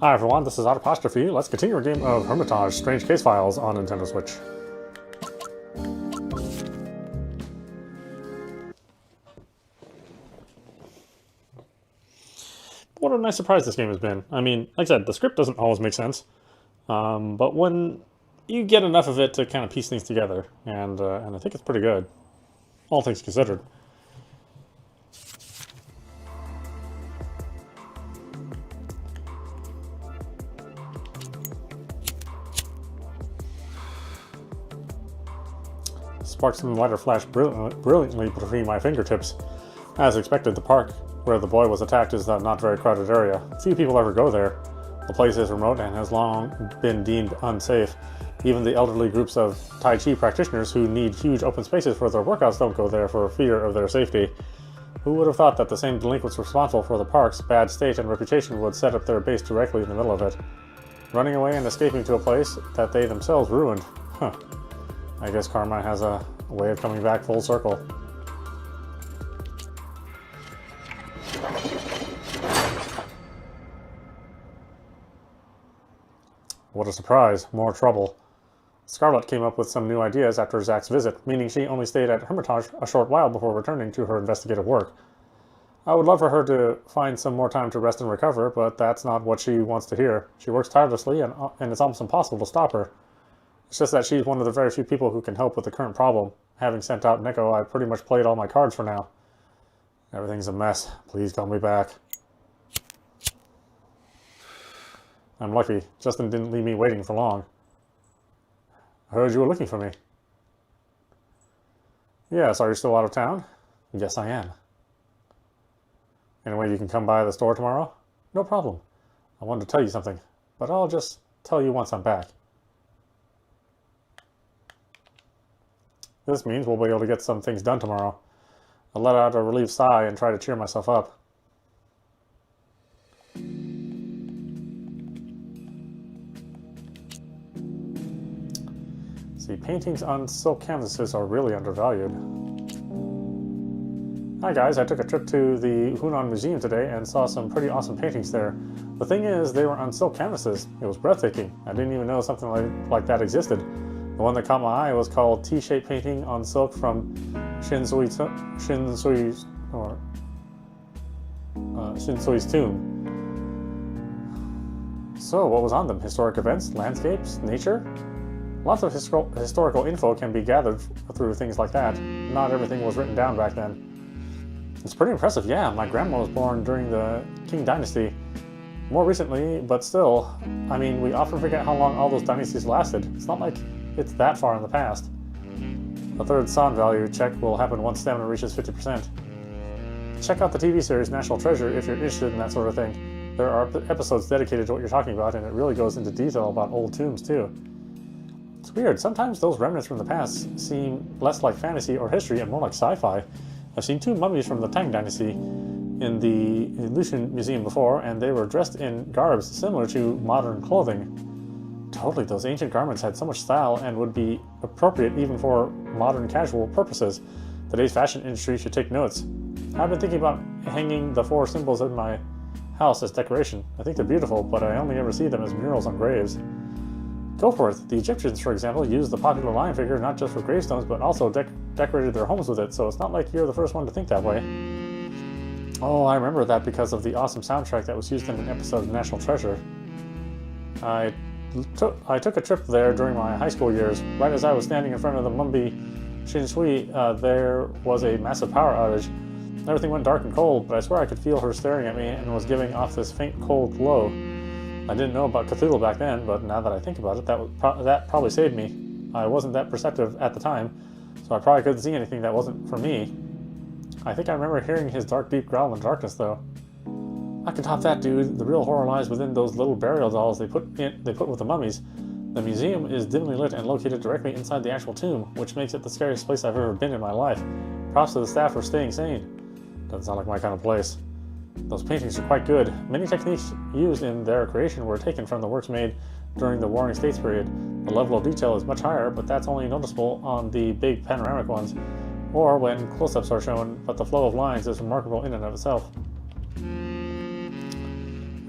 Hi everyone, this is Audap. Let's continue our game of Hermitage, Strange Case Files on Nintendo Switch. What a nice surprise this game has been. I mean, like I said, the script doesn't always make sense, but when you get enough of it to kind of piece things together, and I think it's pretty good, all things considered. Sparks and lighter flash brilliantly between my fingertips. As expected, the park where the boy was attacked is a not very crowded area. Few people ever go there. The place is remote and has long been deemed unsafe. Even the elderly groups of Tai Chi practitioners who need huge open spaces for their workouts don't go there for fear of their safety. Who would have thought that the same delinquents responsible for the park's bad state and reputation would set up their base directly in the middle of it? Running away and escaping to a place that they themselves ruined. Huh. I guess karma has a way of coming back full circle. What a surprise, more trouble. Scarlett came up with some new ideas after Zach's visit, meaning she only stayed at Hermitage a short while before returning to her investigative work. I would love for her to find some more time to rest and recover, but that's not what she wants to hear. She works tirelessly, and it's almost impossible to stop her. It's just that she's one of the very few people who can help with the current problem. Having sent out Neko, I pretty much played all my cards for now. Everything's a mess. Please call me back. I'm lucky. Justin didn't leave me waiting for long. I heard you were looking for me. Yes, are you still out of town? Yes, I am. Anyway, you can come by the store tomorrow? No problem. I wanted to tell you something, but I'll just tell you once I'm back. This means we'll be able to get some things done tomorrow. I let out a relieved sigh and try to cheer myself up. See, paintings on silk canvases are really undervalued. Hi guys, I took a trip to the Hunan Museum today and saw some pretty awesome paintings there. The thing is, they were on silk canvases. It was breathtaking. I didn't even know something like that existed. The one that caught my eye was called T-shaped painting on silk from Shinsui's tomb. So, what was on them? Historic events, landscapes, nature? Lots of historical info can be gathered through things like that. Not everything was written down back then. It's pretty impressive, yeah. My grandma was born during the Qing Dynasty. More recently, but still, I mean, we often forget how long all those dynasties lasted. It's not like it's that far in the past. The third San value check will happen once stamina reaches 50%. Check out the TV series National Treasure if you're interested in that sort of thing. There are episodes dedicated to what you're talking about, and it really goes into detail about old tombs too. It's weird, sometimes those remnants from the past seem less like fantasy or history and more like sci-fi. I've seen two mummies from the Tang Dynasty in the Lucian Museum before, and they were dressed in garbs similar to modern clothing. Totally, those ancient garments had so much style and would be appropriate even for modern casual purposes. Today's fashion industry should take notes. I've been thinking about hanging the 4 symbols in my house as decoration. I think they're beautiful, but I only ever see them as murals on graves. Go for it. The Egyptians, for example, used the popular lion figure not just for gravestones, but also decorated their homes with it, so it's not like you're the first one to think that way. Oh, I remember that because of the awesome soundtrack that was used in an episode of National Treasure. I took a trip there during my high school years. Right as I was standing in front of the Mumbi Shinshui, there was a massive power outage. Everything went dark and cold, but I swear I could feel her staring at me and was giving off this faint cold glow. I didn't know about Cthulhu back then, but now that I think about it, that probably saved me. I wasn't that perceptive at the time, so I probably couldn't see anything that wasn't for me. I think I remember hearing his dark, deep growl in the darkness, though. I can top that, dude. The real horror lies within those little burial dolls they put with the mummies. The museum is dimly lit and located directly inside the actual tomb, which makes it the scariest place I've ever been in my life. Props to the staff for staying sane. Doesn't sound like my kind of place. Those paintings are quite good. Many techniques used in their creation were taken from the works made during the Warring States period. The level of detail is much higher, but that's only noticeable on the big panoramic ones, or when close-ups are shown, but the flow of lines is remarkable in and of itself.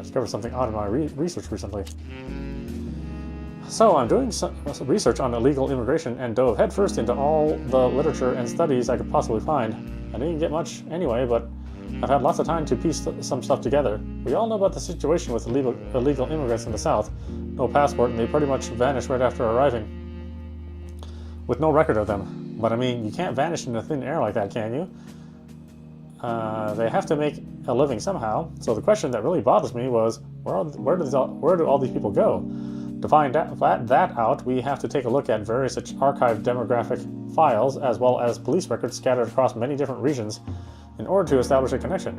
discovered something odd in my research recently. So I'm doing some research on illegal immigration and dove headfirst into all the literature and studies I could possibly find. I didn't get much anyway, but I've had lots of time to piece some stuff together. We all know about the situation with illegal immigrants in the South. No passport, and they pretty much vanish right after arriving, with no record of them. But I mean, you can't vanish into thin air like that, can you? They have to make a living somehow. So the question that really bothers me was, where do all these people go? To find that out, we have to take a look at various archived demographic files, as well as police records scattered across many different regions, in order to establish a connection.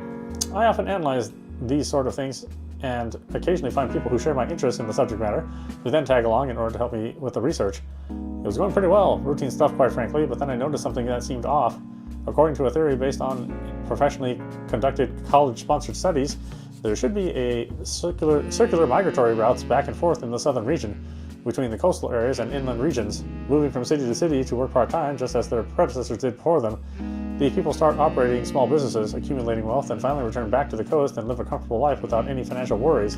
I often analyze these sort of things and occasionally find people who share my interest in the subject matter, who then tag along in order to help me with the research. It was going pretty well, routine stuff quite frankly, but then I noticed something that seemed off. According to a theory based on professionally conducted college-sponsored studies, there should be a circular migratory routes back and forth in the southern region, between the coastal areas and inland regions, moving from city to city to work part-time just as their predecessors did before them. These people start operating small businesses, accumulating wealth, and finally return back to the coast and live a comfortable life without any financial worries.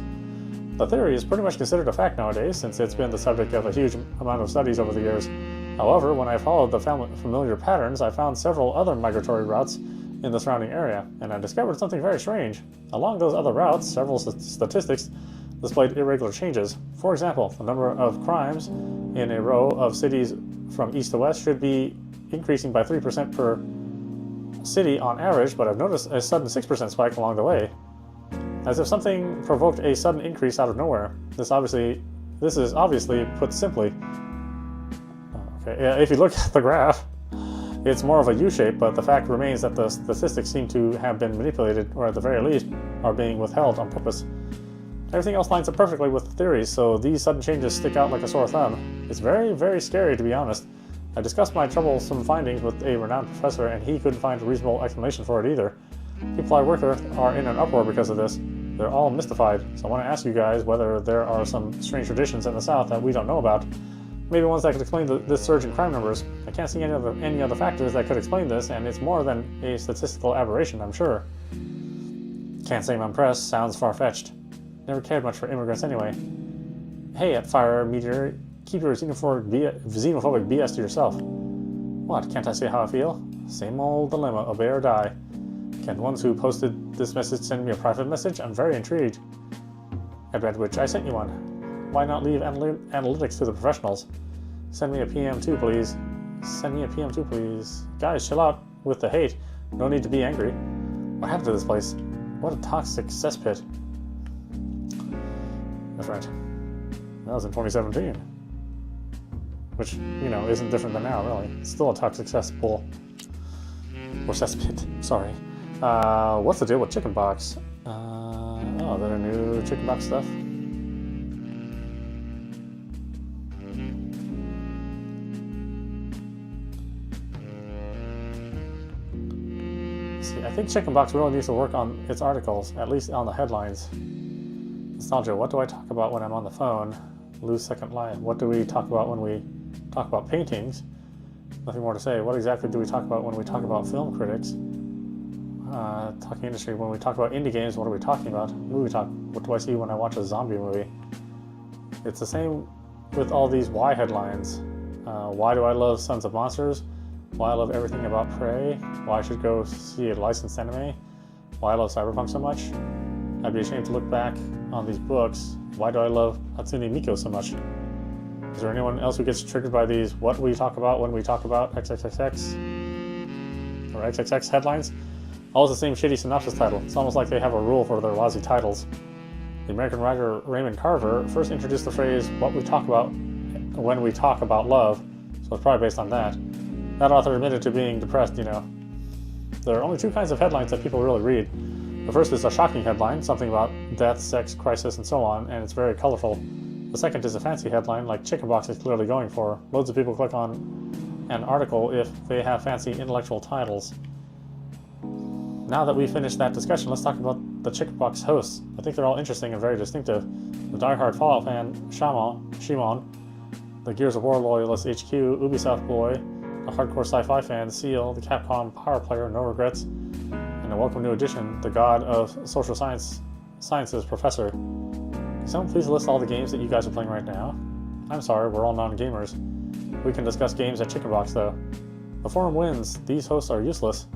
The theory is pretty much considered a fact nowadays, since it's been the subject of a huge amount of studies over the years. However, when I followed the familiar patterns, I found several other migratory routes in the surrounding area, and I discovered something very strange. Along those other routes, several statistics displayed irregular changes. For example, the number of crimes in a row of cities from east to west should be increasing by 3% per city on average, but I've noticed a sudden 6% spike along the way, as if something provoked a sudden increase out of nowhere. This is obviously put simply. Okay, if you look at the graph, it's more of a U-shape, but the fact remains that the statistics seem to have been manipulated, or at the very least, are being withheld on purpose. Everything else lines up perfectly with the theories, so these sudden changes stick out like a sore thumb. It's very, very scary, to be honest. I discussed my troublesome findings with a renowned professor, and he couldn't find a reasonable explanation for it either. People I work with are in an uproar because of this. They're all mystified, so I want to ask you guys whether there are some strange traditions in the South that we don't know about. Maybe ones that could explain this surge in crime numbers. I can't see any other factors that could explain this, and it's more than a statistical aberration, I'm sure. Can't say I'm impressed, sounds far-fetched. Never cared much for immigrants anyway. Hey, at Fire Meteor, keep your xenophobic BS to yourself. What, can't I say how I feel? Same old dilemma, obey or die. Can the ones who posted this message send me a private message? I'm very intrigued. I bet which I sent you one. Why not leave analytics to the professionals? Send me a PM too, please. Send me a PM too, please. Guys, chill out with the hate. No need to be angry. What happened to this place? What a toxic cesspit. That's right. That was in 2017. Which, you know, isn't different than now, really. It's still a toxic cesspool. Or cesspit, sorry. What's the deal with Chickenbox? Oh, is that a new Chickenbox stuff? See, I think Chickenbox really needs to work on its articles, at least on the headlines. Nostalgia, what do I talk about when I'm on the phone? Lose second life. What do we talk about when we talk about paintings? Nothing more to say. What exactly do we talk about when we talk about film critics? Talking industry, when we talk about indie games, what are we talking about? Movie talk, what do I see when I watch a zombie movie? It's the same with all these why headlines. Why do I love Sons of Monsters? Why I love everything about Prey? Why I should go see a licensed anime? Why I love Cyberpunk so much? I'd be ashamed to look back on these books. Why do I love Hatsune Miku so much? Is there anyone else who gets triggered by these what we talk about when we talk about XXXX or XXX headlines? Always the same shitty synopsis title. It's almost like they have a rule for their lousy titles. The American writer Raymond Carver first introduced the phrase what we talk about when we talk about love, so it's probably based on that. That author admitted to being depressed, you know. There are only two kinds of headlines that people really read. The first is a shocking headline, something about death, sex, crisis, and so on, and it's very colorful. The second is a fancy headline, like Chickenbox is clearly going for. Loads of people click on an article if they have fancy intellectual titles. Now that we've finished that discussion, let's talk about the Chickenbox hosts. I think they're all interesting and very distinctive. The diehard Fallout fan, Shimon, the Gears of War loyalist HQ, Ubisoft boy, the hardcore sci-fi fan, Seal, the Capcom power player, No Regrets, and a welcome new addition, the god of social science sciences professor. Can someone please list all the games that you guys are playing right now? I'm sorry, we're all non-gamers. We can discuss games at Chicken Box, though. The forum wins. These hosts are useless.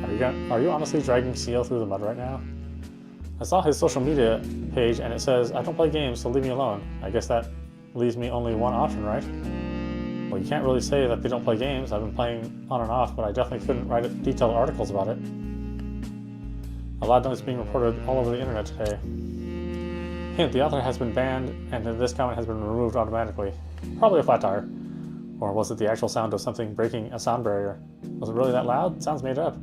Are you honestly dragging Seal through the mud right now? I saw his social media page and it says, I don't play games, so leave me alone. I guess that leaves me only one option, right? Well, you can't really say that they don't play games. I've been playing on and off, but I definitely couldn't write detailed articles about it. A loud noise being reported all over the internet today. Hint, the author has been banned and this comment has been removed automatically. Probably a flat tire. Or was it the actual sound of something breaking a sound barrier? Was it really that loud? Sounds made up.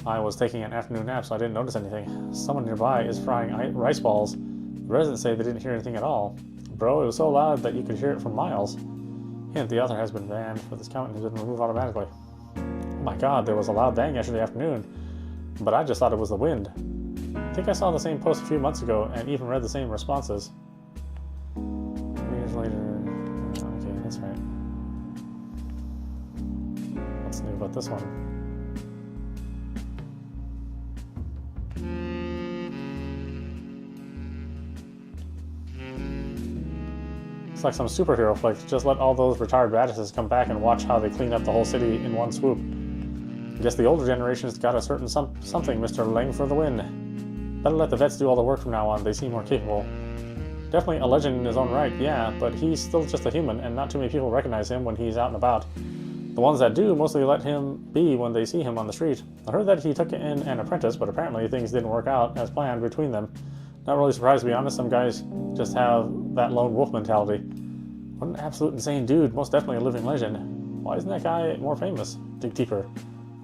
I was taking an afternoon nap, so I didn't notice anything. Someone nearby is frying rice balls. The residents say they didn't hear anything at all. Bro, it was so loud that you could hear it for miles. Hint, the author has been banned, but this comment has been removed automatically. Oh my god, there was a loud bang yesterday afternoon, but I just thought it was the wind. I think I saw the same post a few months ago and even read the same responses. 3 years later... Okay, that's right. What's new about this one? It's like some superhero flick. Just let all those retired badasses come back and watch how they clean up the whole city in one swoop. I guess the older generation's got a certain something, Mr. Lang for the win. Better let the vets do all the work from now on. They seem more capable. Definitely a legend in his own right, yeah, but he's still just a human, and not too many people recognize him when he's out and about. The ones that do mostly let him be when they see him on the street. I heard that he took in an apprentice, but apparently things didn't work out as planned between them. Not really surprised, to be honest. Some guys just have that lone wolf mentality. What an absolute insane dude. Most definitely a living legend. Why isn't that guy more famous? Dig deeper.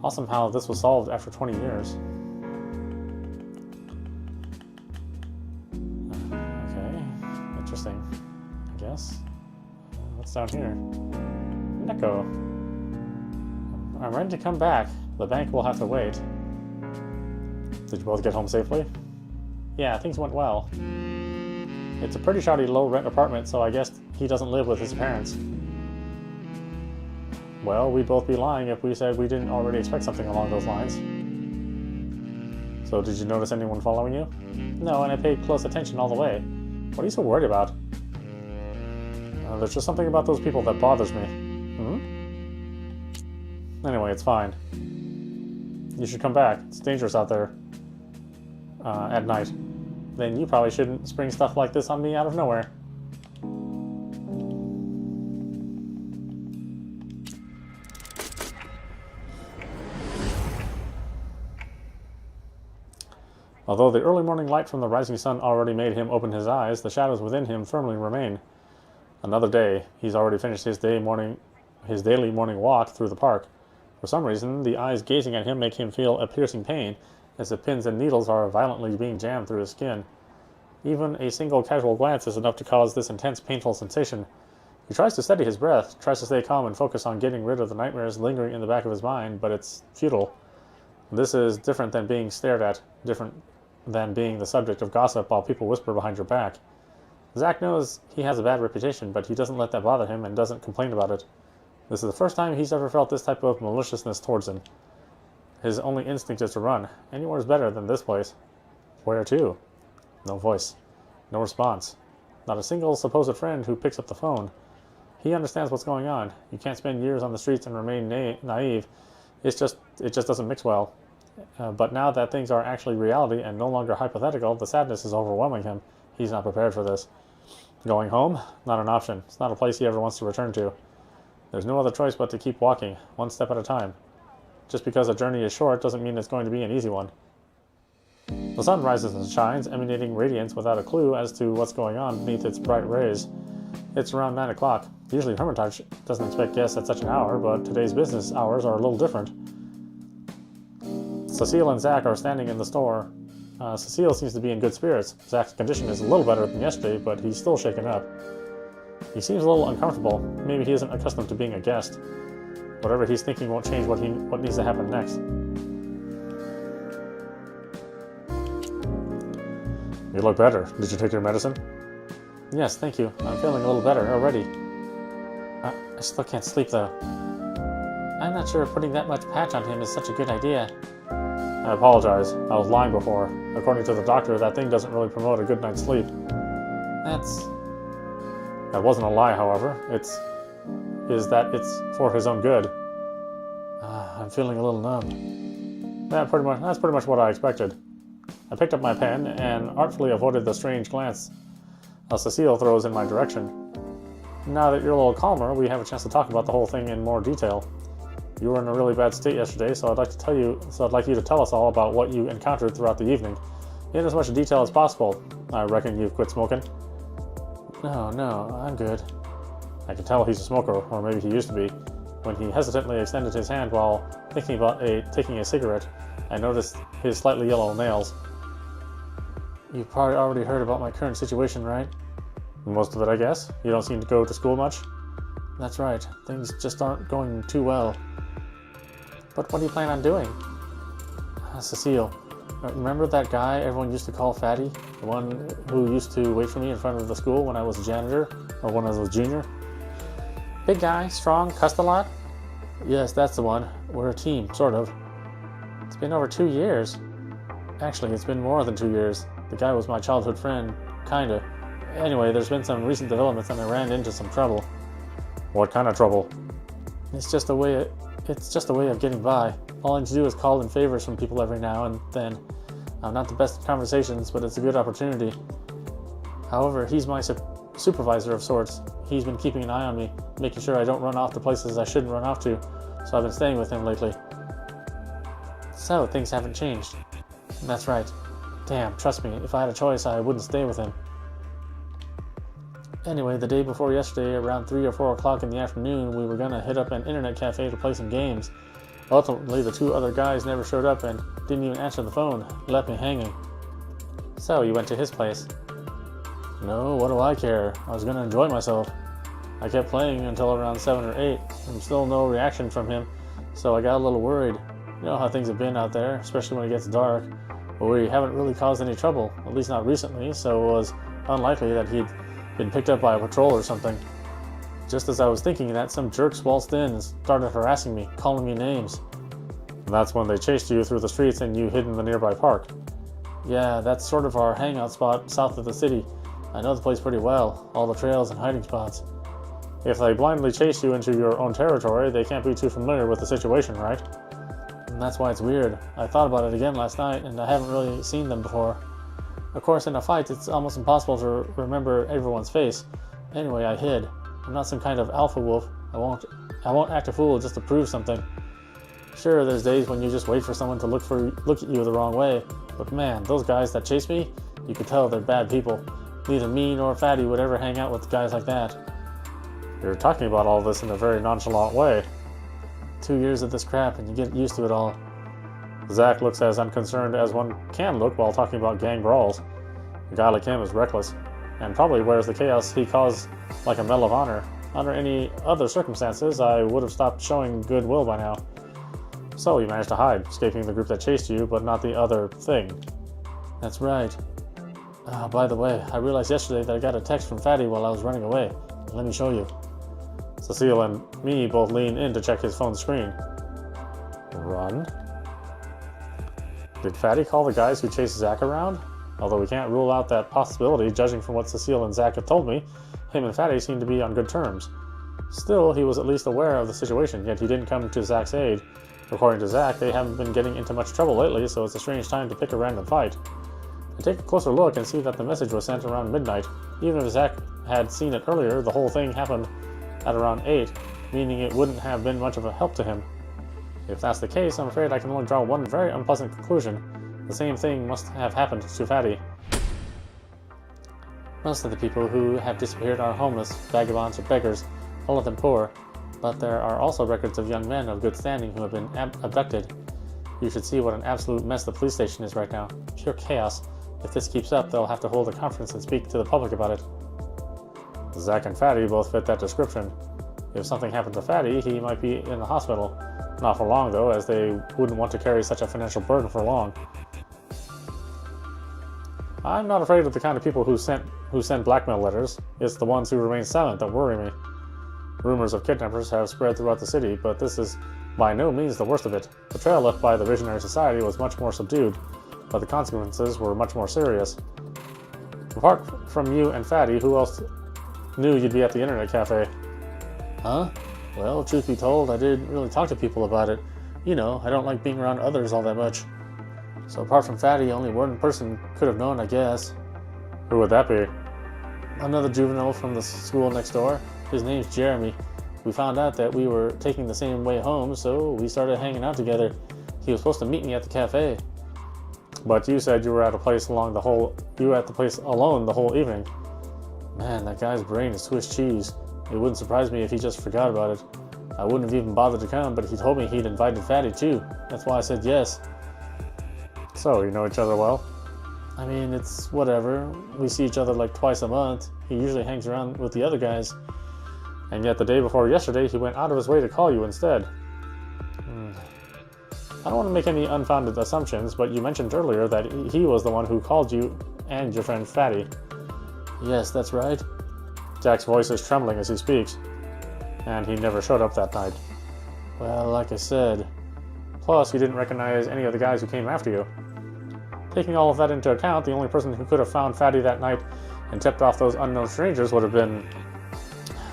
Awesome how this was solved after 20 years. Okay. Interesting, I guess. What's down here? Neko. I'm ready to come back. The bank will have to wait. Did you both get home safely? Yeah, things went well. It's a pretty shoddy low-rent apartment, so I guess he doesn't live with his parents. Well, we'd both be lying if we said we didn't already expect something along those lines. So did you notice anyone following you? No, and I paid close attention all the way. What are you so worried about? There's just something about those people that bothers me. Anyway, it's fine. You should come back. It's dangerous out there. At night. Then you probably shouldn't spring stuff like this on me out of nowhere. Although the early morning light from the rising sun already made him open his eyes, the shadows within him firmly remain. Another day. He's already finished his daily morning walk through the park. For some reason, the eyes gazing at him make him feel a piercing pain, as if pins and needles are violently being jammed through his skin. Even a single casual glance is enough to cause this intense, painful sensation. He tries to steady his breath, tries to stay calm and focus on getting rid of the nightmares lingering in the back of his mind, but it's futile. This is different than being stared at, different than being the subject of gossip while people whisper behind your back. Zack knows he has a bad reputation, but he doesn't let that bother him and doesn't complain about it. This is the first time he's ever felt this type of maliciousness towards him. His only instinct is to run. Anywhere is better than this place. Where to? No voice. No response. Not a single supposed friend who picks up the phone. He understands what's going on. You can't spend years on the streets and remain naive. It just doesn't mix well. But now that things are actually reality and no longer hypothetical, the sadness is overwhelming him. He's not prepared for this. Going home? Not an option. It's not a place he ever wants to return to. There's no other choice but to keep walking, one step at a time. Just because a journey is short doesn't mean it's going to be an easy one. The sun rises and shines, emanating radiance without a clue as to what's going on beneath its bright rays. It's around 9 o'clock. Usually Hermitage doesn't expect guests at such an hour, but today's business hours are a little different. Cecile and Zack are standing in the store. Cecile seems to be in good spirits. Zack's condition is a little better than yesterday, but he's still shaken up. He seems a little uncomfortable. Maybe he isn't accustomed to being a guest. Whatever he's thinking won't change what needs to happen next. You look better. Did you take your medicine? Yes, thank you. I'm feeling a little better already. I still can't sleep though. I'm not sure if putting that much patch on him is such a good idea. I apologize. I was lying before. According to the doctor, that thing doesn't really promote a good night's sleep. That wasn't a lie, however. It's for his own good. I'm feeling a little numb. That's pretty much what I expected. I picked up my pen and artfully avoided the strange glance Cecile throws in my direction. Now that you're a little calmer, we have a chance to talk about the whole thing in more detail. You were in a really bad state yesterday, so I'd like you to tell us all about what you encountered throughout the evening, in as much detail as possible. I reckon you've quit smoking. No, I'm good. I can tell he's a smoker, or maybe he used to be. When he hesitantly extended his hand while thinking about taking a cigarette, I noticed his slightly yellow nails. You've probably already heard about my current situation, right? Most of it, I guess. You don't seem to go to school much? That's right. Things just aren't going too well. But what do you plan on doing? Cecile, remember that guy everyone used to call Fatty? The one who used to wait for me in front of the school when I was a janitor, or when I was a junior? Big guy, strong, cussed a lot? Yes, that's the one. We're a team, sort of. It's been over 2 years. Actually, it's been more than 2 years. The guy was my childhood friend, kinda. Anyway, there's been some recent developments and I ran into some trouble. What kind of trouble? It's just a way of getting by. All I need to do is call in favors from people every now and then. I'm not the best at conversations, but it's a good opportunity. However, he's my supervisor of sorts. He's been keeping an eye on me, making sure I don't run off to places I shouldn't run off to, so I've been staying with him lately. So, things haven't changed. That's right. Damn, trust me, if I had a choice, I wouldn't stay with him. Anyway, the day before yesterday, around 3 or 4 o'clock in the afternoon, we were gonna hit up an internet cafe to play some games. Ultimately, the 2 other guys never showed up and didn't even answer the phone, left me hanging. So, you went to his place? No, what do I care? I was gonna enjoy myself. I kept playing until around 7 or 8, and still no reaction from him, so I got a little worried. You know how things have been out there, especially when it gets dark. But we haven't really caused any trouble, at least not recently, so it was unlikely that he'd been picked up by a patrol or something. Just as I was thinking that, some jerks waltzed in and started harassing me, calling me names. And that's when they chased you through the streets and you hid in the nearby park. Yeah, that's sort of our hangout spot south of the city. I know the place pretty well, all the trails and hiding spots. If they blindly chase you into your own territory, they can't be too familiar with the situation, right? And that's why it's weird. I thought about it again last night, and I haven't really seen them before. Of course, in a fight, it's almost impossible to remember everyone's face. Anyway, I hid. I'm not some kind of alpha wolf. I won't act a fool just to prove something. Sure, there's days when you just wait for someone to look at you the wrong way, but man, those guys that chase me, you could tell they're bad people. Neither me nor Fatty would ever hang out with guys like that. You're talking about all this in a very nonchalant way. 2 years of this crap and you get used to it all. Zach looks as unconcerned as one can look while talking about gang brawls. A guy like him is reckless, and probably wears the chaos he caused like a medal of honor. Under any other circumstances, I would have stopped showing goodwill by now. So you managed to hide, escaping the group that chased you, but not the other thing. That's right. By the way, I realized yesterday that I got a text from Fatty while I was running away. Let me show you. Cecile and me both lean in to check his phone screen. Run? Did Fatty call the guys who chased Zach around? Although we can't rule out that possibility, judging from what Cecile and Zach have told me, him and Fatty seem to be on good terms. Still, he was at least aware of the situation, yet he didn't come to Zach's aid. According to Zach, they haven't been getting into much trouble lately, so it's a strange time to pick a random fight. I take a closer look and see that the message was sent around midnight. Even if Zach had seen it earlier, the whole thing happened at around 8, meaning it wouldn't have been much of a help to him. If that's the case, I'm afraid I can only draw one very unpleasant conclusion. The same thing must have happened to Fatty. Most of the people who have disappeared are homeless, vagabonds, or beggars, all of them poor, but there are also records of young men of good standing who have been abducted. You should see what an absolute mess the police station is right now. Pure chaos. If this keeps up, they'll have to hold a conference and speak to the public about it. Zach and Fatty both fit that description. If something happened to Fatty, he might be in the hospital. Not for long, though, as they wouldn't want to carry such a financial burden for long. I'm not afraid of the kind of people who send blackmail letters. It's the ones who remain silent that worry me. Rumors of kidnappers have spread throughout the city, but this is by no means the worst of it. The trail left by the Visionary Society was much more subdued, but the consequences were much more serious. Apart from you and Fatty, who else knew you'd be at the internet cafe? Huh? Well, truth be told, I didn't really talk to people about it. You know, I don't like being around others all that much. So apart from Fatty, only one person could have known, I guess. Who would that be? Another juvenile from the school next door. His name's Jeremy. We found out that we were taking the same way home, so we started hanging out together. He was supposed to meet me at the cafe. But you said you were at a place alone the whole evening. Man, that guy's brain is Swiss cheese. It wouldn't surprise me if he just forgot about it. I wouldn't have even bothered to come, but he told me he'd invited Fatty too. That's why I said yes. So, you know each other well? I mean, it's whatever. We see each other like twice a month. He usually hangs around with the other guys. And yet the day before yesterday, he went out of his way to call you instead. I don't want to make any unfounded assumptions, but you mentioned earlier that he was the one who called you and your friend Fatty. Yes, that's right. Jack's voice is trembling as he speaks. And he never showed up that night. Well, like I said. Plus, you didn't recognize any of the guys who came after you. Taking all of that into account, the only person who could have found Fatty that night and tipped off those unknown strangers would have been...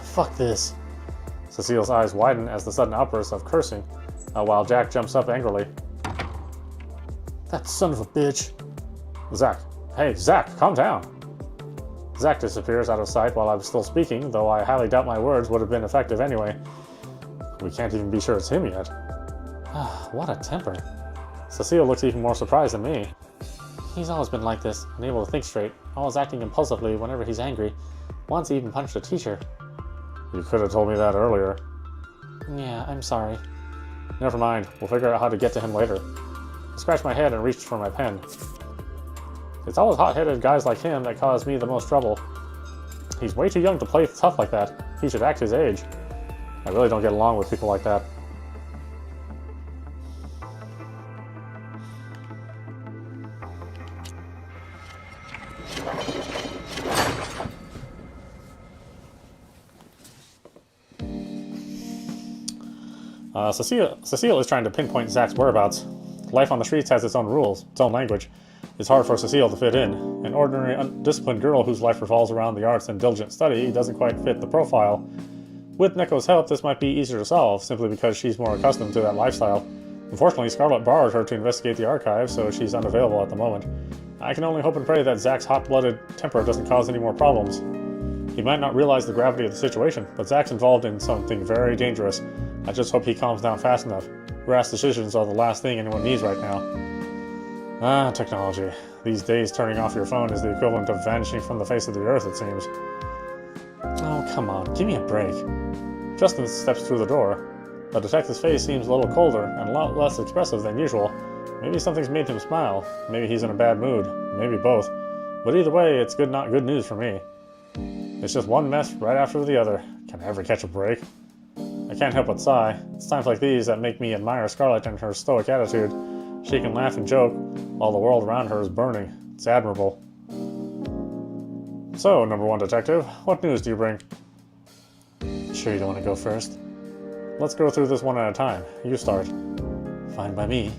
Fuck this. Cecile's eyes widen as the sudden outburst of cursing, while Jack jumps up angrily. That son of a bitch. Zach. Hey, Zach, calm down. Zach disappears out of sight while I'm still speaking, though I highly doubt my words would have been effective anyway. We can't even be sure it's him yet. What a temper. Cecile looks even more surprised than me. He's always been like this, unable to think straight, always acting impulsively whenever he's angry. Once he even punched a teacher. You could have told me that earlier. Yeah, I'm sorry. Never mind, we'll figure out how to get to him later. I scratched my head and reached for my pen. It's always hot-headed guys like him that cause me the most trouble. He's way too young to play tough like that. He should act his age. I really don't get along with people like that. Cecile is trying to pinpoint Zach's whereabouts. Life on the streets has its own rules, its own language. It's hard for Cecile to fit in. An ordinary, undisciplined girl whose life revolves around the arts and diligent study doesn't quite fit the profile. With Neko's help, this might be easier to solve, simply because she's more accustomed to that lifestyle. Unfortunately, Scarlet borrowed her to investigate the archive, so she's unavailable at the moment. I can only hope and pray that Zach's hot-blooded temper doesn't cause any more problems. He might not realize the gravity of the situation, but Zach's involved in something very dangerous. I just hope he calms down fast enough. Rash decisions are the last thing anyone needs right now. Technology. These days, turning off your phone is the equivalent of vanishing from the face of the earth, it seems. Oh, come on, give me a break. Justin steps through the door. The detective's face seems a little colder and a lot less expressive than usual. Maybe something's made him smile. Maybe he's in a bad mood. Maybe both. But either way, it's not good news for me. It's just one mess right after the other. Can I ever catch a break? I can't help but sigh. It's times like these that make me admire Scarlet and her stoic attitude. She can laugh and joke while the world around her is burning. It's admirable. So, number one detective, what news do you bring? Sure you don't want to go first? Let's go through this one at a time. You start. Fine by me.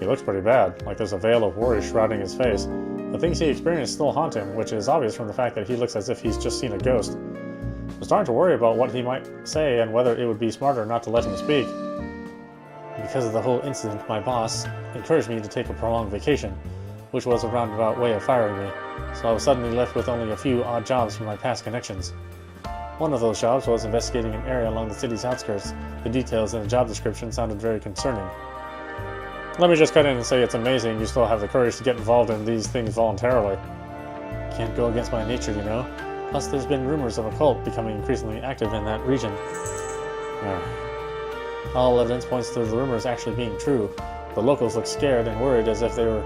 He looks pretty bad, like there's a veil of worry shrouding his face. The things he experienced still haunt him, which is obvious from the fact that he looks as if he's just seen a ghost. I'm starting to worry about what he might say and whether it would be smarter not to let him speak. Because of the whole incident, my boss encouraged me to take a prolonged vacation, which was a roundabout way of firing me, so I was suddenly left with only a few odd jobs from my past connections. One of those jobs was investigating an area along the city's outskirts. The details in the job description sounded very concerning. Let me just cut in and say it's amazing you still have the courage to get involved in these things voluntarily. Can't go against my nature, you know. Plus, there's been rumors of a cult becoming increasingly active in that region. All evidence points to the rumors actually being true. The locals look scared and worried as if they were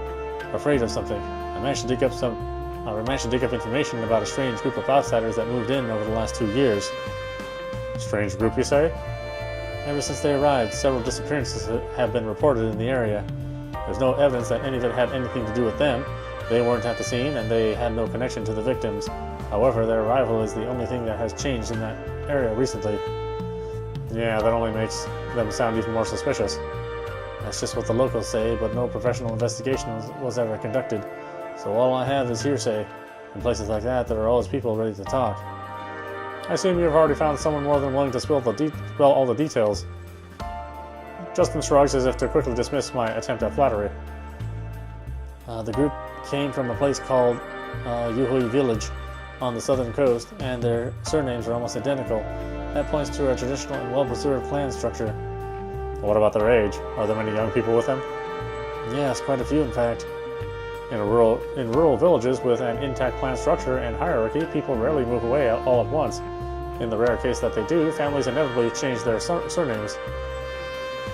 afraid of something. I managed to dig up information about a strange group of outsiders that moved in over the last 2 years. Strange group, you say? Ever since they arrived, several disappearances have been reported in the area. There's no evidence that any of it had anything to do with them. They weren't at the scene, and they had no connection to the victims. However, their arrival is the only thing that has changed in that area recently. Yeah, that only makes them sound even more suspicious. That's just what the locals say, but no professional investigation was ever conducted, so all I have is hearsay. In places like that, there are always people ready to talk. I assume you've already found someone more than willing to spill all the details. Justin shrugs as if to quickly dismiss my attempt at flattery. The group came from a place called Yuhui Village on the southern coast, and their surnames are almost identical. That points to a traditional and well-preserved clan structure. What about their age? Are there many young people with them? Yes, quite a few in fact. In rural villages with an intact clan structure and hierarchy, people rarely move away all at once. In the rare case that they do, families inevitably change their surnames.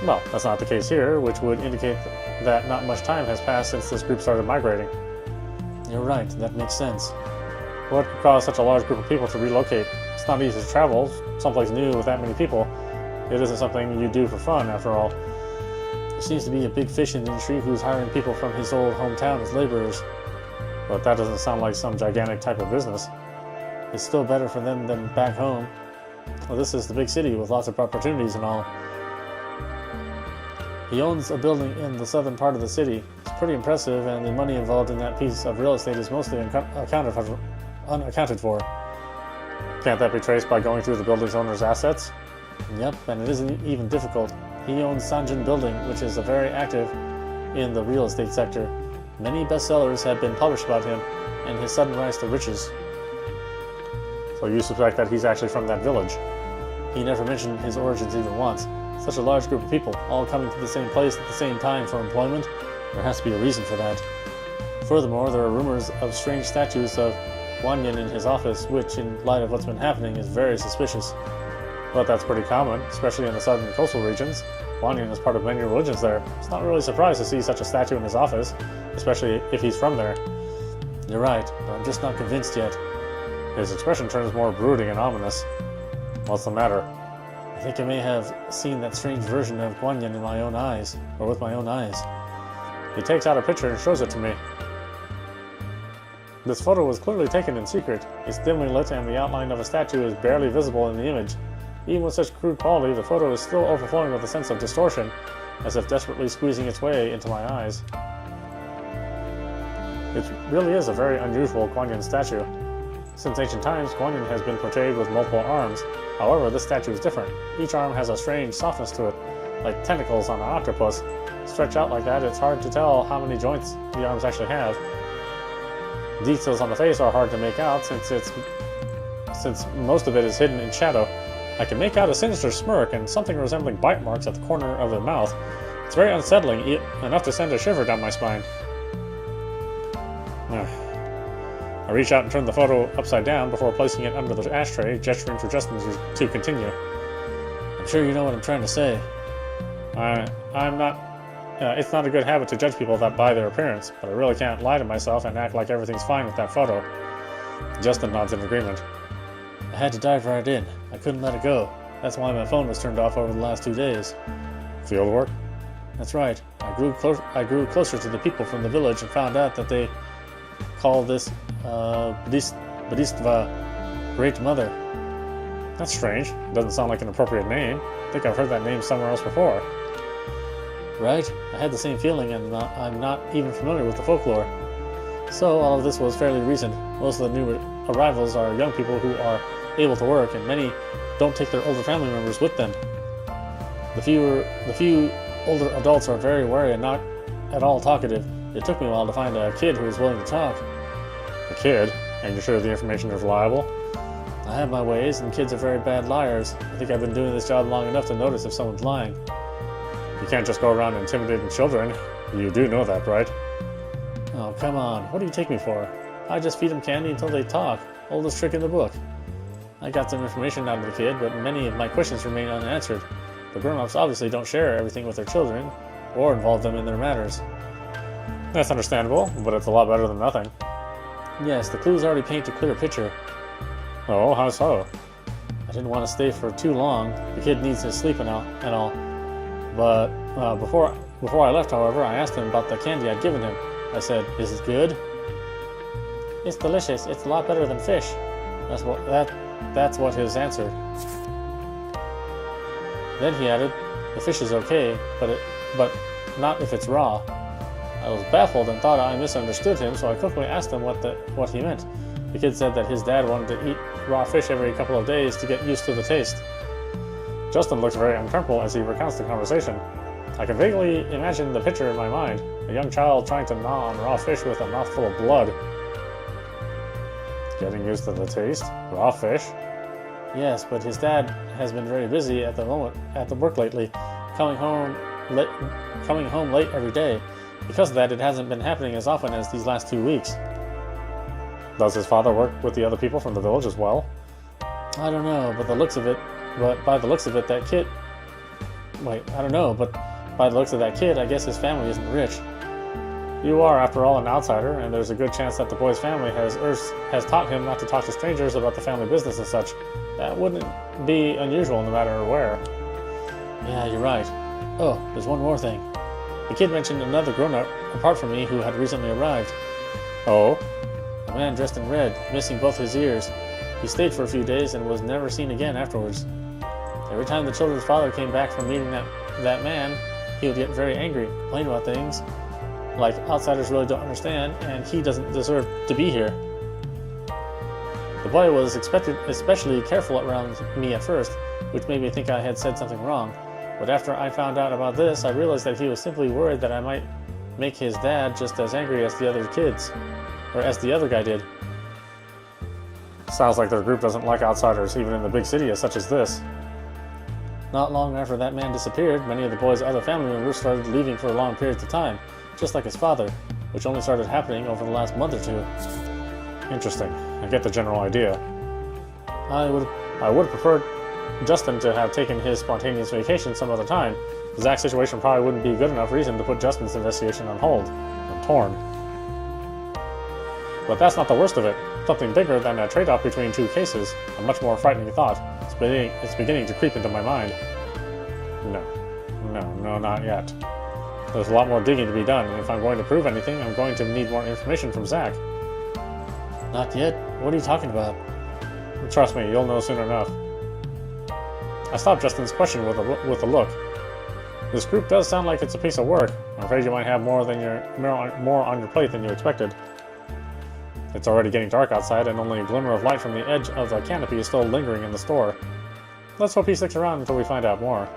Well, that's not the case here, which would indicate that not much time has passed since this group started migrating. You're right, that makes sense. What could cause such a large group of people to relocate? It's not easy to travel someplace new with that many people. It isn't something you do for fun, after all. There seems to be a big fish in the industry who's hiring people from his old hometown as laborers. But that doesn't sound like some gigantic type of business. It's still better for them than back home. Well, this is the big city with lots of opportunities and all. He owns a building in the southern part of the city. It's pretty impressive, and the money involved in that piece of real estate is mostly unaccounted for. Can't that be traced by going through the building's owner's assets? Yep, and it isn't even difficult. He owns Sanjin Building, which is very active in the real estate sector. Many bestsellers have been published about him and his sudden rise to riches. So you suspect that he's actually from that village? He never mentioned his origins even once. Such a large group of people, all coming to the same place at the same time for employment, there has to be a reason for that. Furthermore, there are rumors of strange statues of Guanyin in his office, which, in light of what's been happening, is very suspicious. But that's pretty common, especially in the southern coastal regions. Guanyin is part of many religions there. It's not really surprised to see such a statue in his office, especially if he's from there. You're right, but I'm just not convinced yet. His expression turns more brooding and ominous. What's the matter? I think I may have seen that strange version of Guanyin in my own eyes, or with my own eyes. He takes out a picture and shows it to me. This photo was clearly taken in secret. It's dimly lit and the outline of a statue is barely visible in the image. Even with such crude quality, the photo is still overflowing with a sense of distortion, as if desperately squeezing its way into my eyes. It really is a very unusual Guanyin statue. Since ancient times, Guanyin has been portrayed with multiple arms. However, this statue is different. Each arm has a strange softness to it, like tentacles on an octopus. Stretched out like that, it's hard to tell how many joints the arms actually have. Details on the face are hard to make out since most of it is hidden in shadow. I can make out a sinister smirk and something resembling bite marks at the corner of the mouth. It's very unsettling, enough to send a shiver down my spine. I reach out and turn the photo upside down before placing it under the ashtray, gesturing for Justin to continue. I'm sure you know what I'm trying to say. I'm not... it's not a good habit to judge people by their appearance, but I really can't lie to myself and act like everything's fine with that photo. Justin nods in agreement. I had to dive right in. I couldn't let it go. That's why my phone was turned off over the last 2 days. Field work? That's right. I grew closer to the people from the village and found out that they call this Bodhisattva Great Mother. That's strange. It doesn't sound like an appropriate name. I think I've heard that name somewhere else before. Right? I had the same feeling, and I'm not even familiar with the folklore. So all of this was fairly recent. Most of the new arrivals are young people who are able to work, and many don't take their older family members with them. The few older adults are very wary and not at all talkative. It took me a while to find a kid who was willing to talk. A kid? And you're sure the information is reliable? I have my ways, and kids are very bad liars. I think I've been doing this job long enough to notice if someone's lying. You can't just go around intimidating children. You do know that, right? Oh, come on. What do you take me for? I just feed them candy until they talk. Oldest trick in the book. I got some information out of the kid, but many of my questions remain unanswered. The grown-ups obviously don't share everything with their children, or involve them in their matters. That's understandable, but it's a lot better than nothing. Yes, the clues already paint a clear picture. Oh, how so? I didn't want to stay for too long. The kid needs his sleep and all. But before I left, however, I asked him about the candy I'd given him. I said, "Is it good?" "It's delicious. It's a lot better than fish." That's what his answer. Then he added, The fish is okay, but not if it's raw. I was baffled and thought I misunderstood him, so I quickly asked him what he meant. The kid said that his dad wanted to eat raw fish every couple of days to get used to the taste. Justin looks very uncomfortable as he recounts the conversation. I can vaguely imagine the picture in my mind, a young child trying to gnaw on raw fish with a mouthful of blood. Getting used to the taste? Raw fish? Yes, but his dad has been very busy at the work lately, coming home late every day. Because of that, it hasn't been happening as often as these last 2 weeks. Does his father work with the other people from the village as well? I don't know, but by the looks of that kid, I guess his family isn't rich. You are, after all, an outsider, and there's a good chance that the boy's family has taught him not to talk to strangers about the family business and such. That wouldn't be unusual no matter where. Yeah, you're right. Oh, there's one more thing. The kid mentioned another grown-up, apart from me, who had recently arrived. Oh? A man dressed in red, missing both his ears. He stayed for a few days and was never seen again afterwards. Every time the children's father came back from meeting that man, he would get very angry, complain about things like outsiders really don't understand and he doesn't deserve to be here. The boy was especially careful around me at first, which made me think I had said something wrong. But after I found out about this, I realized that he was simply worried that I might make his dad just as angry as the other kids, or as the other guy did. Sounds like their group doesn't like outsiders, even in the big city such as this. Not long after that man disappeared, many of the boy's other family members started leaving for long periods of time, just like his father, which only started happening over the last month or two. Interesting. I get the general idea. I would have preferred Justin to have taken his spontaneous vacation some other time. Zach's situation probably wouldn't be a good enough reason to put Justin's investigation on hold. I'm torn. But that's not the worst of it. Something bigger than a trade-off between two cases, a much more frightening thought. It's beginning to creep into my mind. No, not yet. There's a lot more digging to be done, and if I'm going to prove anything, I'm going to need more information from Zach. Not yet? What are you talking about? Trust me, you'll know soon enough. I stopped Justin's question with a look. This group does sound like it's a piece of work. I'm afraid you might have more on your plate than you expected. It's already getting dark outside, and only a glimmer of light from the edge of the canopy is still lingering in the store. Let's hope he sticks around until we find out more.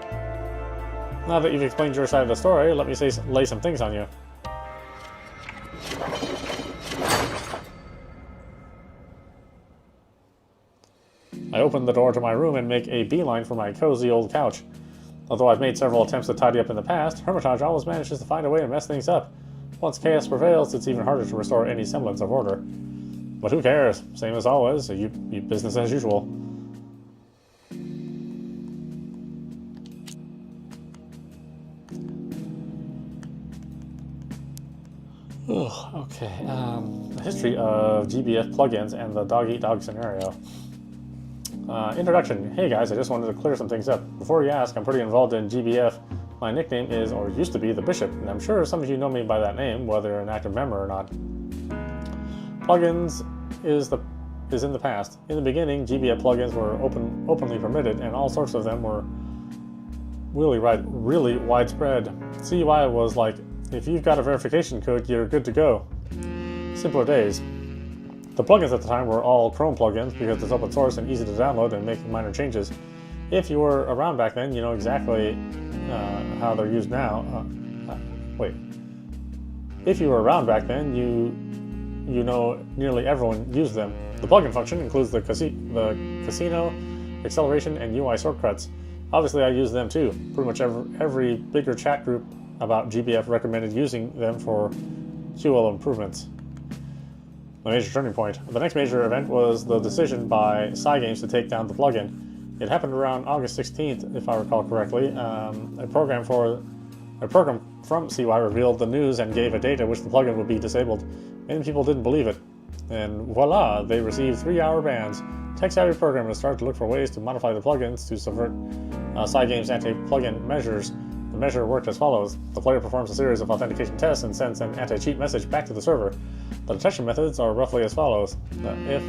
Now that you've explained your side of the story, let me lay some things on you. I open the door to my room and make a beeline for my cozy old couch. Although I've made several attempts to tidy up in the past, Hermitage always manages to find a way to mess things up. Once chaos prevails, it's even harder to restore any semblance of order. But who cares? Same as always, you business as usual. Okay, the history of GBF plugins and the dog-eat-dog scenario. Introduction. Hey guys, I just wanted to clear some things up. Before you ask, I'm pretty involved in GBF. My nickname is, or used to be, the Bishop, and I'm sure some of you know me by that name, whether you're an active member or not. Plugins is in the past. In the beginning, GBF plugins were openly permitted, and all sorts of them were really widespread. CUI was like, if you've got a verification code, you're good to go. Simpler days. The plugins at the time were all Chrome plugins because it's open source and easy to download and make minor changes. If you were around back then, you know exactly how they're used now. If you were around back then, you know nearly everyone used them. The plugin function includes the casino, acceleration, and UI shortcuts. Obviously, I use them too. Pretty much every bigger chat group about GBF recommended using them for QL improvements. The major turning point. The next major event was the decision by Cygames to take down the plugin. It happened around August 16th, if I recall correctly. A program from CY revealed the news and gave a date at which the plugin would be disabled. Many people didn't believe it. And voila, they received 3-hour bans. Tech-savvy programmers started to look for ways to modify the plugins to subvert Cygames' anti-plugin measures. The measure worked as follows. The player performs a series of authentication tests and sends an anti-cheat message back to the server. The detection methods are roughly as follows. If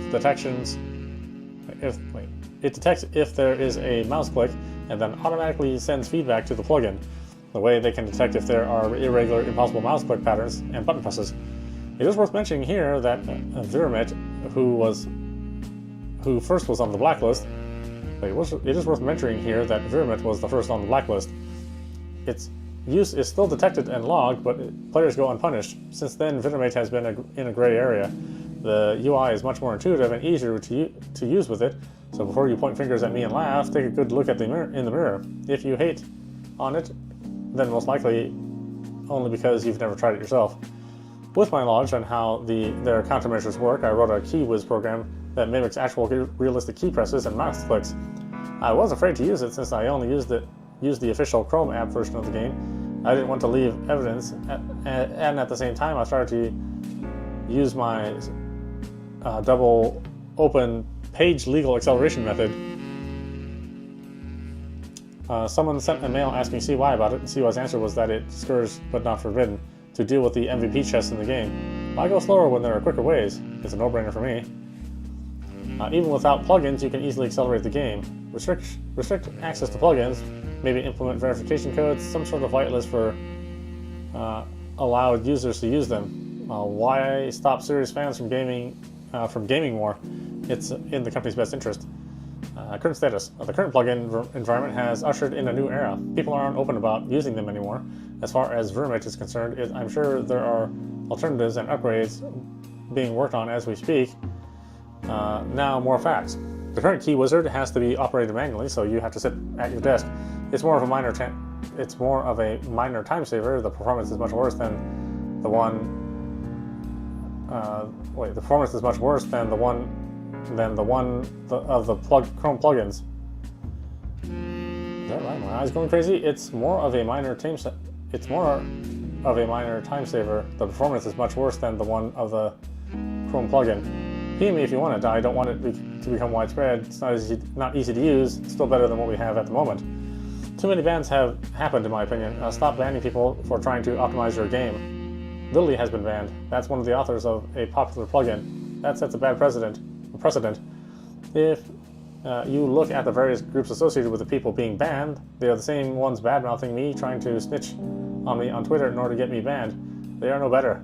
it detects if there is a mouse click and then automatically sends feedback to the plugin. The way they can detect if there are irregular, impossible mouse click patterns and button presses. It is worth mentioning here that Hermitage, who first was on the blacklist, it is worth mentioning here that Hermitage was the first on the blacklist. Its use is still detected and logged, but players go unpunished. Since then, Hermitage has been in a gray area. The UI is much more intuitive and easier to use with it, so before you point fingers at me and laugh, take a good look at in the mirror. If you hate on it, then most likely only because you've never tried it yourself. With my knowledge on how their countermeasures work, I wrote a key whiz program that mimics actual realistic key presses and mouse clicks. I was afraid to use it since I only used the official Chrome app version of the game. I didn't want to leave evidence, and at the same time I started to use my double open page legal acceleration method. Someone sent a mail asking CY about it, and CY's answer was that it's discouraged but not forbidden to deal with the MVP chests in the game. Why go slower when there are quicker ways? It's a no-brainer for me. Even without plugins, you can easily accelerate the game. Restrict access to plugins, maybe implement verification codes, some sort of whitelist for allowed users to use them. Why stop serious fans from gaming more? It's in the company's best interest. Current status. The current plugin environment has ushered in a new era. People aren't open about using them anymore. As far as Hermitage is concerned, I'm sure there are alternatives and upgrades being worked on as we speak. Now, more facts. The current key wizard has to be operated manually, so you have to sit at your desk. It's more of a minor time saver. The performance is much worse than the one. The performance is much worse than the one of the Chrome plugins. Is that right? My eyes going crazy? It's more of a minor time saver. The performance is much worse than the one of the Chrome plugin. PM me if you want it. I don't want it to become widespread. It's not easy to use. It's still better than what we have at the moment. Too many bans have happened, in my opinion. Stop banning people for trying to optimize your game. Lily has been banned. That's one of the authors of a popular plugin. That sets a bad precedent. If you look at the various groups associated with the people being banned, they are the same ones bad-mouthing me, trying to snitch on me on Twitter in order to get me banned. They are no better.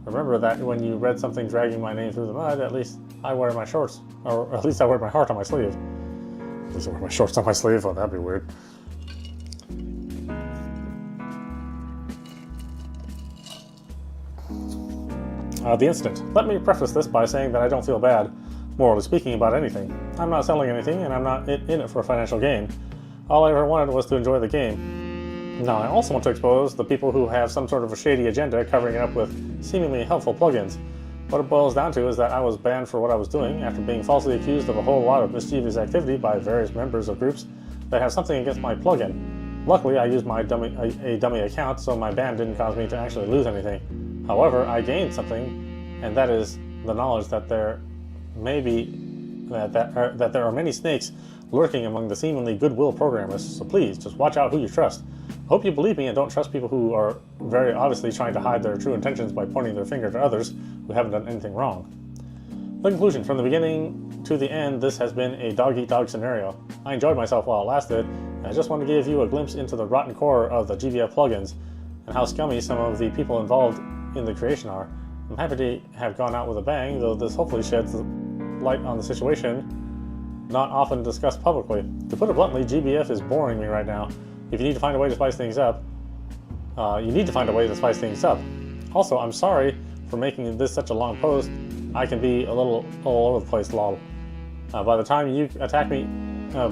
Remember that when you read something dragging my name through the mud, at least I wear my shorts, or at least I wear my heart on my sleeve. At least I wear my shorts on my sleeve? Oh, that'd be weird. The incident. Let me preface this by saying that I don't feel bad, morally speaking, about anything. I'm not selling anything, and I'm not in it for a financial gain. All I ever wanted was to enjoy the game. Now, I also want to expose the people who have some sort of a shady agenda covering it up with seemingly helpful plugins. What it boils down to is that I was banned for what I was doing after being falsely accused of a whole lot of mischievous activity by various members of groups that have something against my plugin. Luckily, I used a dummy account, so my ban didn't cause me to actually lose anything. However, I gained something, and that is the knowledge that there are many snakes lurking among the seemingly goodwill programmers. So please, just watch out who you trust. Hope you believe me and don't trust people who are very obviously trying to hide their true intentions by pointing their finger to others who haven't done anything wrong. The conclusion: from the beginning to the end, this has been a dog-eat-dog scenario. I enjoyed myself while it lasted, and I just want to give you a glimpse into the rotten core of the GBF plugins and how scummy some of the people involved in the creation are. I'm happy to have gone out with a bang, though this hopefully sheds light on the situation not often discussed publicly. To put it bluntly, GBF is boring me right now. If you need to find a way to spice things up, Also, I'm sorry for making this such a long post. I can be a little all over the place, lol. By the time you attack me,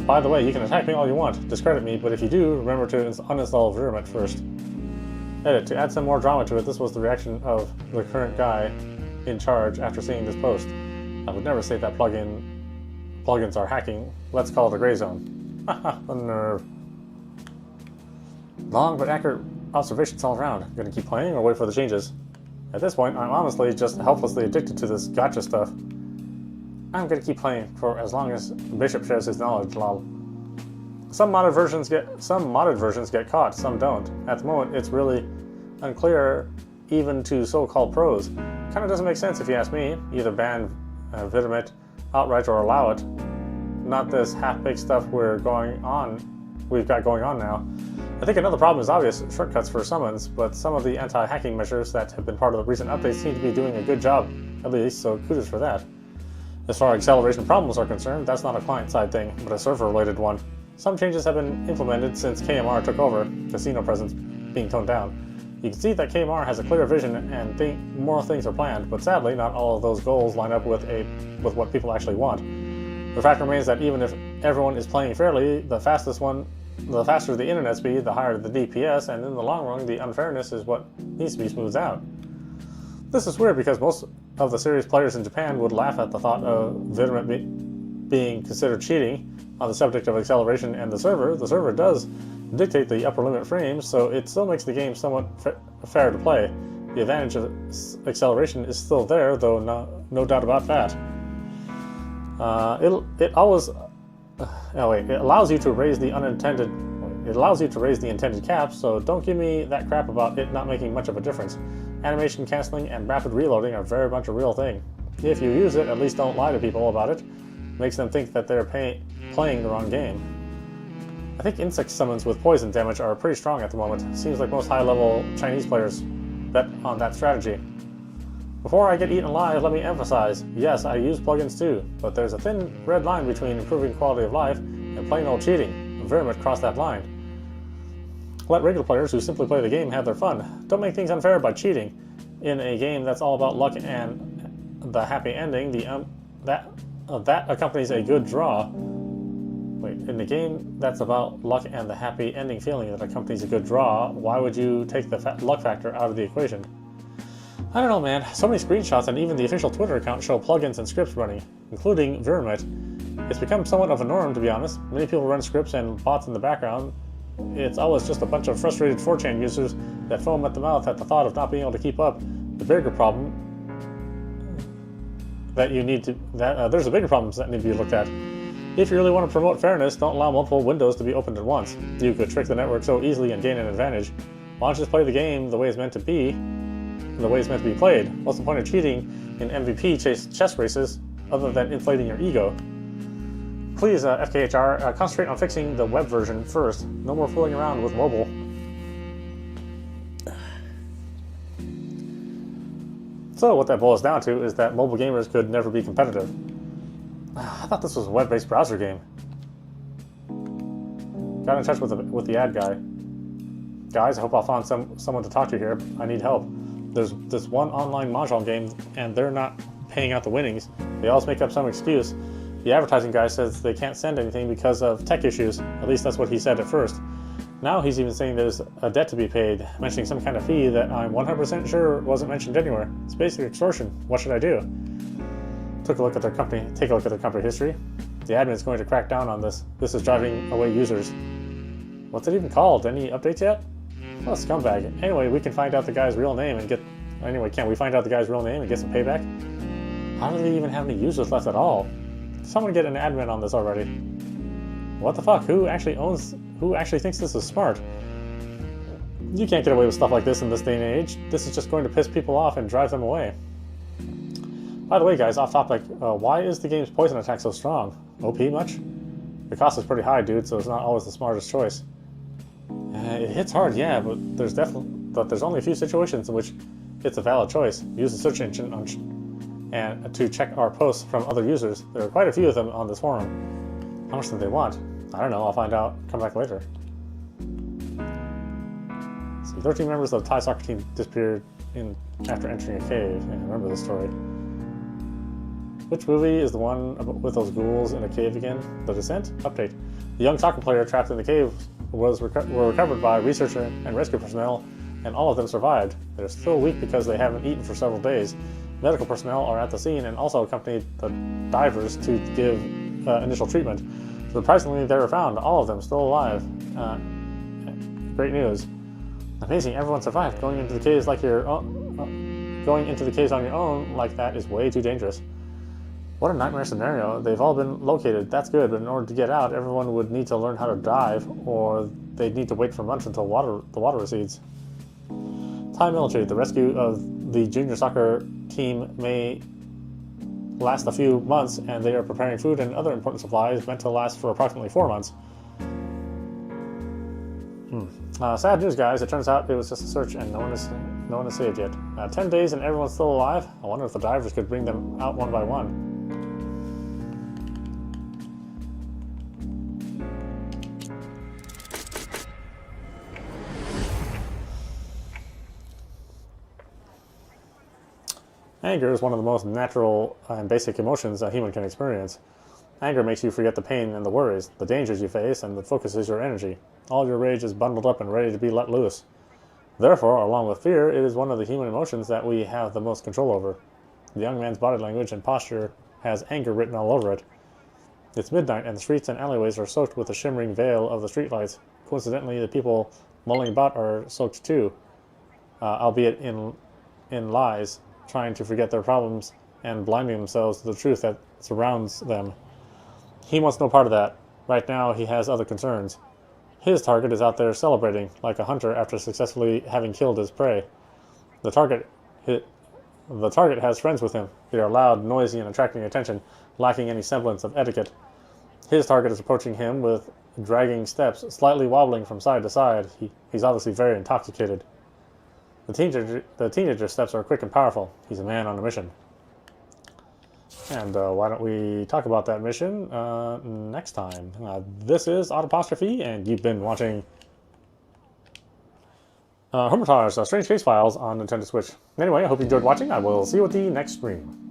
by the way, you can attack me all you want, discredit me, but if you do, remember to uninstall Virulent first. Edit. To add some more drama to it, this was the reaction of the current guy in charge after seeing this post. I would never say that plugins are hacking. Let's call it a gray zone. Haha, a nerve. Long but accurate observations all around. Gonna keep playing or wait for the changes? At this point, I'm honestly just helplessly addicted to this gotcha stuff. I'm gonna keep playing for as long as Bishop shares his knowledge, lol. Some modded versions get caught, some don't. At the moment, it's really unclear even to so-called pros. Kinda doesn't make sense if you ask me. Either ban Vidamit outright or allow it. not this half-baked stuff we've got going on now. I think another problem is obvious shortcuts for summons, but some of the anti-hacking measures that have been part of the recent updates seem to be doing a good job, at least, so kudos for that. As far as acceleration problems are concerned, that's not a client-side thing, but a server-related one. Some changes have been implemented since KMR took over, casino presence being toned down. You can see that KMR has a clear vision and more things are planned, but sadly not all of those goals line up with what people actually want. The fact remains that even if everyone is playing fairly, the faster the internet speed, the higher the DPS, and in the long run, the unfairness is what needs to be smoothed out. This is weird because most of the serious players in Japan would laugh at the thought of Vidiment being considered cheating on the subject of acceleration, and the server does dictate the upper limit frames, so it still makes the game somewhat fair to play. The advantage of acceleration is still there, though no doubt about that. It allows you to raise the intended cap, so don't give me that crap about it not making much of a difference. Animation canceling and rapid reloading are very much a real thing. If you use it, at least don't lie to people about it. Makes them think that they're playing the wrong game. I think insect summons with poison damage are pretty strong at the moment. Seems like most high-level Chinese players bet on that strategy. Before I get eaten alive, let me emphasize, yes, I use plugins too, but there's a thin red line between improving quality of life and plain old cheating. Vermin crossed that line. Let regular players who simply play the game have their fun. Don't make things unfair by cheating. In a game that's all about luck and the happy ending, that accompanies a good draw. In the game that's about luck and the happy ending feeling that accompanies a good draw, why would you take the luck factor out of the equation? I don't know, man. So many screenshots and even the official Twitter account show plugins and scripts running, including Vermit. It's become somewhat of a norm, to be honest. Many people run scripts and bots in the background. It's always just a bunch of frustrated 4chan users that foam at the mouth at the thought of not being able to keep up. The bigger problem there's a bigger problem that need to be looked at. If you really want to promote fairness, don't allow multiple windows to be opened at once. You could trick the network so easily and gain an advantage. Why don't you just play the game the way it's meant to be, the way it's meant to be played? What's the point of cheating in MVP chess races other than inflating your ego? Please, FKHR, concentrate on fixing the web version first. No more fooling around with mobile. So what that boils down to is that mobile gamers could never be competitive. I thought this was a web-based browser game. Got in touch with the ad guy. Guys, I hope I'll find someone to talk to here. I need help. There's this one online mahjong game, and they're not paying out the winnings. They always make up some excuse. The advertising guy says they can't send anything because of tech issues. At least that's what he said at first. Now he's even saying there's a debt to be paid, mentioning some kind of fee that I'm 100% sure wasn't mentioned anywhere. It's basically extortion. What should I do? Take a look at their company history. The admin's going to crack down on this. This is driving away users. What's it even called? Any updates yet? Oh, scumbag. Anyway, we can find out the guy's real name and get... Anyway, can't we find out the guy's real name and get some payback? How do they even have any users left at all? Someone get an admin on this already. What the fuck? Who actually thinks this is smart? You can't get away with stuff like this in this day and age. This is just going to piss people off and drive them away. By the way, guys, off topic, why is the game's poison attack so strong? OP much? The cost is pretty high, dude, so it's not always the smartest choice. It hits hard, yeah, but there's only a few situations in which it's a valid choice. Use the search engine and to check our posts from other users. There are quite a few of them on this forum. How much do they want? I don't know, I'll find out. Come back later. So 13 members of the Thai soccer team disappeared after entering a cave. Yeah, I remember this story. Which movie is the one with those ghouls in a cave again? The Descent? Update. The young soccer player trapped in the cave were recovered by researcher and rescue personnel, and all of them survived. They're still weak because they haven't eaten for several days. Medical personnel are at the scene and also accompanied the divers to give initial treatment. Surprisingly, they were found, all of them still alive. Great news. Amazing, everyone survived. Going into the caves on your own like that is way too dangerous. What a nightmare scenario. They've all been located. That's good, but in order to get out, everyone would need to learn how to dive, or they'd need to wait for months until the water recedes. Thai military. The rescue of the junior soccer team may last a few months, and they are preparing food and other important supplies meant to last for approximately 4 months. Sad news, guys. It turns out it was just a search, and no one is saved yet. 10 days and everyone's still alive? I wonder if the divers could bring them out one by one. Anger is one of the most natural and basic emotions a human can experience. Anger makes you forget the pain and the worries, the dangers you face, and it focuses your energy. All your rage is bundled up and ready to be let loose. Therefore, along with fear, it is one of the human emotions that we have the most control over. The young man's body language and posture has anger written all over it. It's midnight, and the streets and alleyways are soaked with the shimmering veil of the streetlights. Coincidentally, the people mulling about are soaked too, albeit in lies, trying to forget their problems and blinding themselves to the truth that surrounds them. He wants no part of that. Right now, he has other concerns. His target is out there celebrating, like a hunter after successfully having killed his prey. The target has friends with him. They are loud, noisy, and attracting attention, lacking any semblance of etiquette. His target is approaching him with dragging steps, slightly wobbling from side to side. He's obviously very intoxicated. The teenager steps are quick and powerful. He's a man on a mission. And why don't we talk about that mission next time? This is audap, and you've been watching Hermitage, Strange Case Files on Nintendo Switch. Anyway, I hope you enjoyed watching. I will see you at the next stream.